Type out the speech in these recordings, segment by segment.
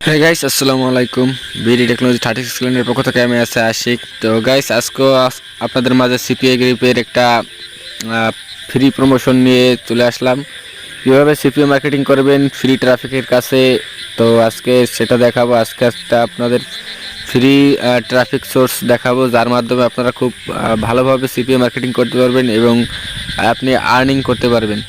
Hey guys, আসসালামু আলাইকুম। BD technology 36 স্ক্রিনের পক্ষ থেকে আমি আছি আশিক। তো গাইস, আজকে আপনাদের মাঝে সিপিএ গ্রুপের একটা ফ্রি প্রমোশন নিয়ে চলে আসলাম। কীভাবে সিপিএ মার্কেটিং করবেন ফ্রি ট্রাফিকের কাছে, তো আজকে সেটা দেখাবো। আজকে একটা আপনাদের ফ্রি ট্রাফিক সোর্স দেখাবো, যার মাধ্যমে আপনারা খুব ভালোভাবে সিপিএ মার্কেটিং করতে পারবেন এবং আপনি আর্নিং করতে পারবেন।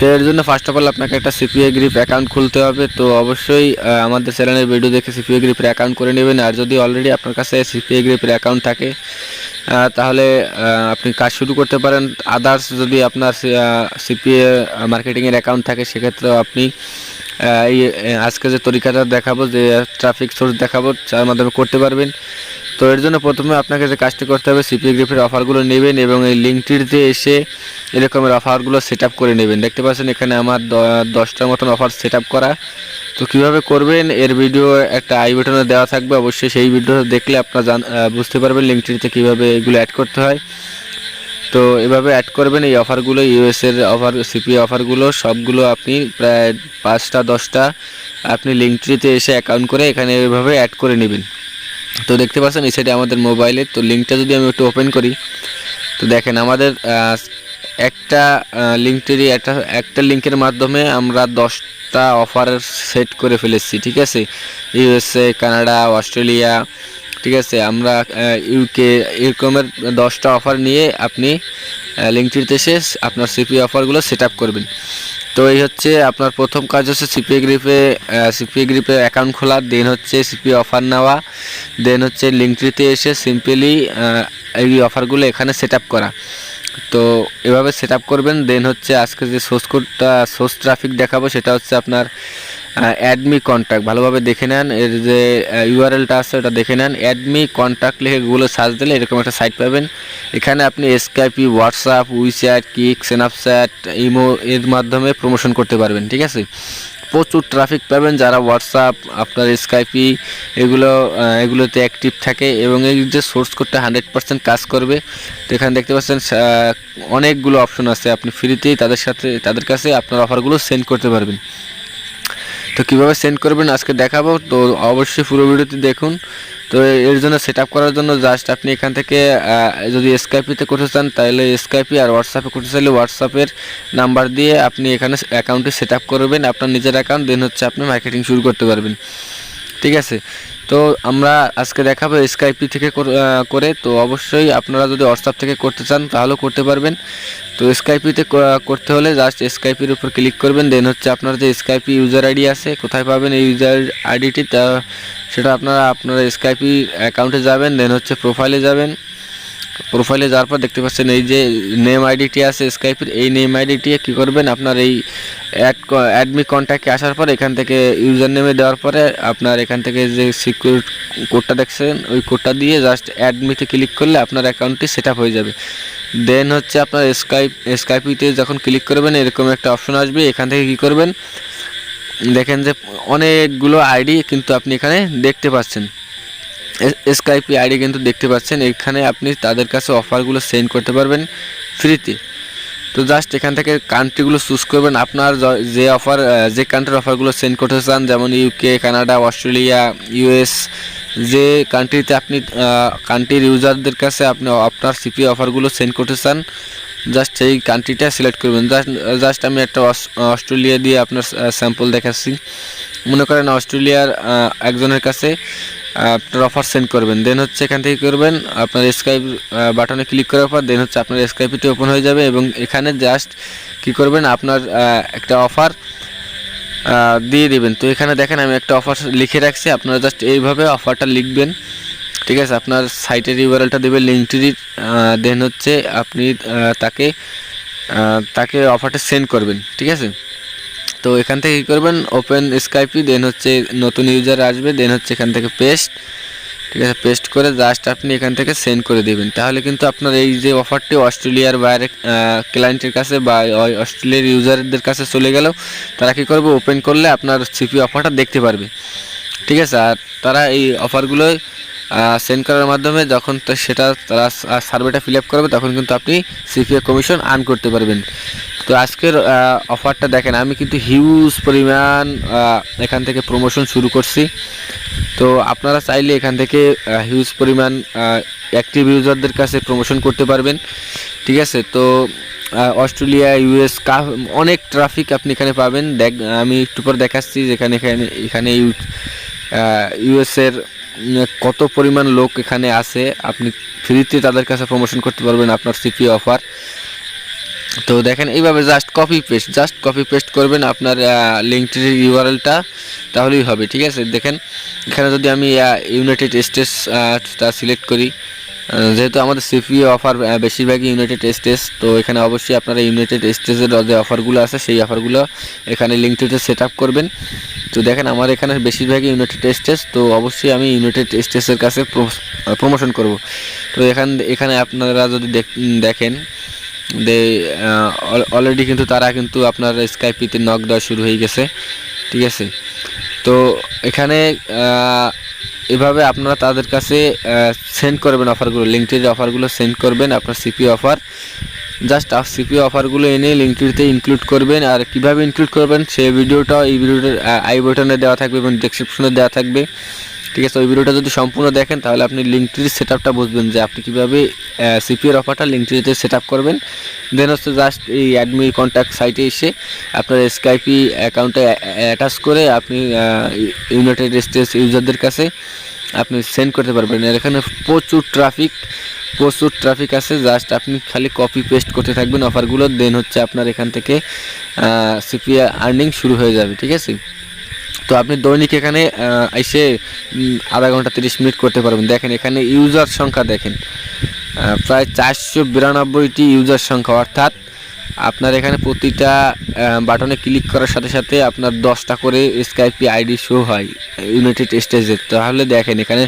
তো এর জন্য ফার্স্ট অফ অল আপনাকে একটা সিপিএ গ্রিপ অ্যাকাউন্ট খুলতে হবে। তো অবশ্যই আমাদের চ্যানেলের ভিডিও দেখে সিপিএ গ্রিপের অ্যাকাউন্ট করে নেবেন। আর যদি অলরেডি আপনার কাছে সিপিএ গ্রিপের অ্যাকাউন্ট থাকে তাহলে আপনি কাজ শুরু করতে পারেন। আদার্স যদি আপনার সিপিএ মার্কেটিংয়ের অ্যাকাউন্ট থাকে, সেক্ষেত্রেও আপনি এই আজকে যে তরিকাটা দেখাবো, যে ট্রাফিক সোর্স দেখাবো, যার মাধ্যমে করতে পারবেন। তো এর জন্য প্রথমে আপনাকে যে কাজটি করতে হবে, সিপিএ গ্রিপের অফারগুলো নেবেন এবং এই লিঙ্কটিতে এসে এরকমের অফারগুলো সেট আপ করে নেবেন। দেখতে পাচ্ছেন এখানে আমার 10টার মতন অফার সেট আপ করা। তো কীভাবে করবেন এর ভিডিও একটা আই বাটনে দেওয়া থাকবে, অবশ্যই সেই ভিডিও দেখলে আপনারা বুঝতে পারবেন লিঙ্কটিতে কীভাবে এগুলো অ্যাড করতে হয়। তো এভাবে অ্যাড করবেন এই অফারগুলো, ইউএসের অফার, সিপিএ অফারগুলো সবগুলো আপনি প্রায় 5টা 10টা আপনি লিঙ্কটিতে এসে অ্যাকাউন্ট করে এখানে এভাবে অ্যাড করে নেবেন। তো দেখতে পাচ্ছেন এই সাইডে আমাদের মোবাইলে, তো লিঙ্কটা যদি আমি একটু ওপেন করি, তো দেখেন আমাদের একটা লিঙ্কটিরই একটা লিঙ্কের মাধ্যমে আমরা 10টা অফার সেট করে ফেলেছি। ঠিক আছে, ইউএসএ, কানাডা, অস্ট্রেলিয়া, ঠিক আছে, আমরা ইউকে, এরকমের 10টা অফার নিয়ে আপনি লিঙ্কটিতে এসে আপনার সিপিএ অফারগুলো সেট আপ করবেন। তো এই হচ্ছে আপনার প্রথম কাজ, হচ্ছে সিপিএ গ্রিপে অ্যাকাউন্ট খোলা, দেন হচ্ছে সিপিএ অফার নেওয়া, দেন হচ্ছে লিঙ্কটিতে এসে সিম্পলি এই অফারগুলো এখানে সেট আপ করা। তো এভাবে সেট আপ করবেন। দেন হচ্ছে আজকে যে সোর্স ট্রাফিক দেখাবো, সেটা হচ্ছে আপনার অ্যাডমি কন্ট্যাক্ট। ভালোভাবে দেখে নেন, এর যে ইউআরএলটা আছে ওটা দেখে নেন। অ্যাডমি কন্ট্যাক্ট লিখে গুগলে সার্চ দিলে এরকম একটা সাইট পাবেন। এখানে আপনি Skype, WhatsApp, WeChat, kick, Snapchat, imo এর মাধ্যমে প্রমোশন করতে পারবেন। ঠিক আছে, প্রচুর ট্রাফিক পাবেন যারা হোয়াটসঅ্যাপ, আপনার স্কাইপি এগুলোতে অ্যাক্টিভ থাকে এবং এই যে সোর্স কোডটা 100% কাজ করবে। তো এখানে দেখতে পাচ্ছেন অনেকগুলো অপশন আছে, আপনি ফ্রিতেই তাদের কাছে আপনার অফারগুলো সেন্ড করতে পারবেন। তো কীভাবে সেন্ড করবেন আজকে দেখাবো, তো অবশ্যই পুরো ভিডিওটি দেখুন। তো এর জন্য সেট আপ করার জন্য জাস্ট আপনি এখান থেকে যদি স্কাইপিতে করতে চান তাহলে স্কাইপি, আর হোয়াটসঅ্যাপে করতে চাইলে হোয়াটসঅ্যাপের নাম্বার দিয়ে আপনি এখানে অ্যাকাউন্টটি সেট আপ করবেন, আপনার নিজের অ্যাকাউন্ট, দেন হচ্ছে আপনি মার্কেটিং শুরু করতে পারবেন। ঠিক আছে, তো আমরা আজকে দেখাবো স্কাইপি থেকে করে। তো অবশ্যই আপনারা যদি হোয়াটসঅ্যাপ থেকে করতে চান তাহলেও করতে পারবেন। তো স্কাইপিতে করতে হলে জাস্ট স্কাইপির উপর ক্লিক করবেন, দেন হচ্ছে আপনার যে স্কাইপি ইউজার আইডি আছে, কোথায় পাবেন এই ইউজার আইডিটি, সেটা আপনারা স্কাইপি অ্যাকাউন্টে যাবেন, দেন হচ্ছে প্রোফাইলে যাবেন। প্রোফাইলে যাওয়ার পর দেখতে পাচ্ছেন এই যে নেম আইডিটি আছে স্কাইপির, এই নেম আইডিটি কী করবেন, আপনার এই অ্যাডমি কন্ট্যাক্টে আসার পর এখান থেকে ইউজার নেমে দেওয়ার পরে আপনার এখান থেকে যে সিকিউর কোডটা দেখছেন ওই কোডটা দিয়ে জাস্ট অ্যাডমিতে ক্লিক করলে আপনার অ্যাকাউন্টটি সেট আপ হয়ে যাবে। দেন হচ্ছে আপনার স্কাইপিতে যখন ক্লিক করবেন এরকম একটা অপশন আসবে, এখান থেকে কী করবেন, দেখেন যে অনেকগুলো আইডি কিন্তু আপনি এখানে দেখতে পাচ্ছেন, স্কাইপি আইডি কিন্তু দেখতে পাচ্ছেন। এখানে আপনি তাদের কাছে অফারগুলো সেন্ড করতে পারবেন ফ্রিতে। তো জাস্ট এখান থেকে কান্ট্রিগুলো চুজ করবেন, আপনার যে কান্ট্রির অফারগুলো সেন্ড করতে চান, যেমন ইউকে, কানাডা, অস্ট্রেলিয়া, ইউএস, যে কান্ট্রিতে আপনি কান্ট্রির ইউজারদের কাছে আপনি আপনার সিপিএ অফারগুলো সেন্ড করতে চান, জাস্ট সেই কান্ট্রিটা সিলেক্ট করবেন। জাস্ট আমি একটা অস্ট্রেলিয়া দিয়ে আপনার স্যাম্পল দেখাচ্ছি। মনে করেন অস্ট্রেলিয়ার একজনের কাছে আপনার অফার সেন্ড করবেন, দেন হচ্ছে এখান থেকে করবেন আপনার স্কাইপ বাটনে ক্লিক করার পর দেন হচ্ছে আপনার স্কাইপিটি ওপেন হয়ে যাবে এবং এখানে জাস্ট কি করবেন, আপনার একটা অফার দিয়ে দেবেন। তো এখানে দেখেন আমি একটা অফার লিখে রাখছি, আপনারা জাস্ট এইভাবে অফারটা লিখবেন। ঠিক আছে, আপনার সাইটের ইউআরএলটা দেবেন লিঙ্কটির, দেন হচ্ছে আপনি তাকে অফারটা সেন্ড করবেন। ঠিক আছে, তো এখান থেকে কী করবেন, ওপেন স্কাইপি, দেন হচ্ছে নতুন ইউজার আসবে, দেন হচ্ছে এখান থেকে পেস্ট। ঠিক আছে, পেস্ট করে জাস্ট আপনি এখান থেকে সেন্ড করে দেবেন। তাহলে কিন্তু আপনার এই যে অফারটি অস্ট্রেলিয়ার বাইরে ক্লায়েন্টের কাছে বা অস্ট্রেলিয়ার ইউজারদের কাছে চলে গেল, তারা কী করবে, ওপেন করলে আপনার সিপি অফারটা দেখতে পারবে। ঠিক আছে, আর তারা এই অফারগুলো সেন্ড করার মাধ্যমে যখন সেটা তারা সার্ভেটা ফিল আপ করবে তখন কিন্তু আপনি সিপিএ কমিশন আর্ন করতে পারবেন। তো আজকের অফারটা দেখেন, আমি কিন্তু হিউজ পরিমাণ এখান থেকে প্রমোশন শুরু করছি। তো আপনারা চাইলে এখান থেকে হিউজ পরিমাণ অ্যাক্টিভ ইউজারদের কাছে প্রমোশন করতে পারবেন, ঠিক আছে। তো অস্ট্রেলিয়া, ইউএস অনেক ট্রাফিক আপনি এখানে পাবেন। আমি একটু পর দেখাচ্ছি যেখানে এখানে ইউএসের কত পরিমাণ লোক এখানে আছে, আপনি ফ্রিতে তাদের কাছে প্রমোশন করতে পারবেন আপনার সিপিএ অফার। তো দেখেন এইভাবে জাস্ট কপি পেস্ট করবেন আপনার লিঙ্কডইনের ইউআরএলটা, তাহলেই হবে, ঠিক আছে। দেখেন এখানে যদি আমি ইউনাইটেড স্টেটসটা সিলেক্ট করি, যেহেতু আমাদের সিপিএ অফার বেশিরভাগই ইউনাইটেড স্টেটস, তো এখানে অবশ্যই আপনারা ইউনাইটেড স্টেটসের যে অফারগুলো আছে সেই অফারগুলো এখানে লিঙ্কডইনে সেট আপ করবেন। তো দেখেন আমার এখানে বেশিরভাগই ইউনাইটেড স্টেটস, তো অবশ্যই আমি ইউনাইটেড স্টেটসের কাছে প্রমোশন করব। তো এখানে আপনারা যদি দেখেন অলরেডি কিন্তু তারা কিন্তু আপনার স্কাইপিতে নক দেওয়া শুরু হয়ে গেছে, ঠিক আছে। তো এখানে এভাবে আপনারা তাদের কাছে সেন্ড করবেন অফারগুলো, লিঙ্কডইনের অফারগুলো সেন্ড করবেন, আপনার সিপিএ অফার জাস্ট সিপিএ অফারগুলো এনে লিঙ্কডইনতে ইনক্লুড করবেন। আর কিভাবে ইনক্লুড করবেন সেই ভিডিওটাও এই ভিডিওটার আই বাটনে দেওয়া থাকবে এবং ডেসক্রিপশনে দেওয়া থাকবে, ঠিক আছে। ওই ভিডিওটা যদি সম্পূর্ণ দেখেন তাহলে আপনি লিঙ্কডইনের সেটআপটা বুঝবেন যে আপনি কীভাবে সিপিএর অফারটা লিঙ্কডইনে সেট আপ করবেন। দেন হচ্ছে জাস্ট এই অ্যাডমি কন্ট্যাক্ট সাইটে এসে আপনার স্কাইপি অ্যাকাউন্টে অ্যাটাচ করে আপনি ইউনাইটেড স্টেটস ইউজারদের কাছে আপনি সেন্ড করতে পারবেন। আর এখানে প্রচুর ট্রাফিক আছে, জাস্ট আপনি খালি কপি পেস্ট করতে থাকবেন অফারগুলো, দেন হচ্ছে আপনার এখান থেকে সিপিএ আর্নিং শুরু হয়ে যাবে, ঠিক আছে। তো আপনি দৈনিক এখানে এসে আধা ঘন্টা 30 মিনিট করতে পারবেন। দেখেন এখানে ইউজার সংখ্যা দেখেন, প্রায় 492টি ইউজার সংখ্যা, অর্থাৎ আপনার এখানে প্রতিটা বাটনে ক্লিক করার সাথে সাথে আপনার 10টা করে স্কাইপি আইডি শো হয় ইউনাইটেড স্টেটসের। তাহলে দেখেন এখানে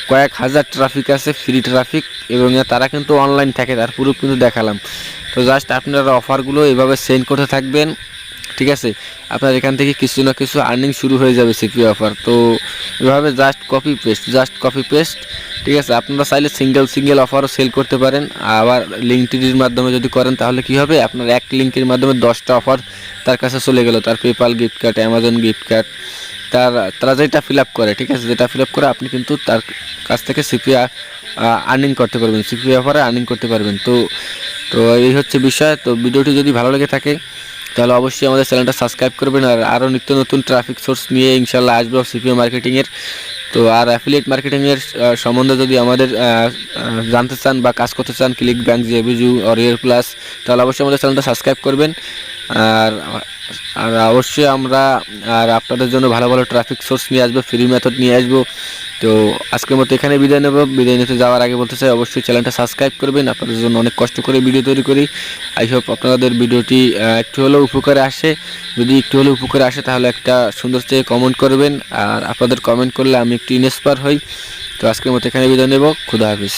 কয়েক হাজার ট্রাফিক আছে, ফ্রি ট্রাফিক, এবং তারা কিন্তু অনলাইন থাকে, তার পুরো কিন্তু দেখালাম। তো জাস্ট আপনারা অফারগুলো এভাবে সেন্ড করতে থাকবেন, ঠিক আছে। আপনার এখান থেকে কিছু না কিছু আর্নিং শুরু হয়ে যাবে সিপিএ অফার। তো এভাবে জাস্ট কপি পেস্ট, ঠিক আছে। আপনারা চাইলে সিঙ্গেল অফারও সেল করতে পারেন। আবার লিঙ্কডইনের মাধ্যমে যদি করেন তাহলে কি হবে, আপনার এক লিঙ্কের মাধ্যমে 10টা অফার তার কাছে চলে গেল, তার PayPal gift card, Amazon gift card, তারা যেটা ফিল আপ করে, ঠিক আছে, যেটা ফিল আপ করে আপনি কিন্তু তার কাছ থেকে সিপিএ আর্নিং করতে পারবেন, সিপিএ অফারে আর্নিং করতে পারবেন। তো এই হচ্ছে বিষয়। তো ভিডিওটি যদি ভালো লেগে থাকে তাহলে অবশ্যই আমাদের চ্যানেলটা সাবস্ক্রাইব করবেন। আর আরও নিত্য নতুন ট্রাফিক সোর্স নিয়ে ইনশাল্লাহ আসবো সিপিএ মার্কেটিংয়ের। তো আর অ্যাফিলিয়েট মার্কেটিংয়ের সম্বন্ধে যদি আমাদের জানতে চান বা কাজ করতে চান, ক্লিক ব্যাংক, জেবিজু, অরিয়ার প্লাস, তাহলে অবশ্যই আমাদের চ্যানেলটা সাবস্ক্রাইব করবেন। আর অবশ্যই আমরা আপনাদের জন্য ভালো ভালো ট্রাফিক সোর্স নিয়ে আসবো, ফ্রি মেথড নিয়ে আসবো। তো আজকের মতো এখানে বিদায় নেব। বিদায় নিতে যাওয়ার আগে বলতে চাই অবশ্যই চ্যানেলটা সাবস্ক্রাইব করবেন, আপনাদের জন্য অনেক কষ্ট করে ভিডিও তৈরি করি। আই হোপ আপনাদের ভিডিওটি একটু হলেও উপকারে আসে। যদি একটু হলেও উপকারে আসে তাহলে একটা সুন্দর চেয়ে কমেন্ট করবেন, আর আপনাদের কমেন্ট করলে আমি একটু ইন্সপায়ার হই। তো আজকের মতো এখানে বিদায় নেব। খুদা হাফিজ।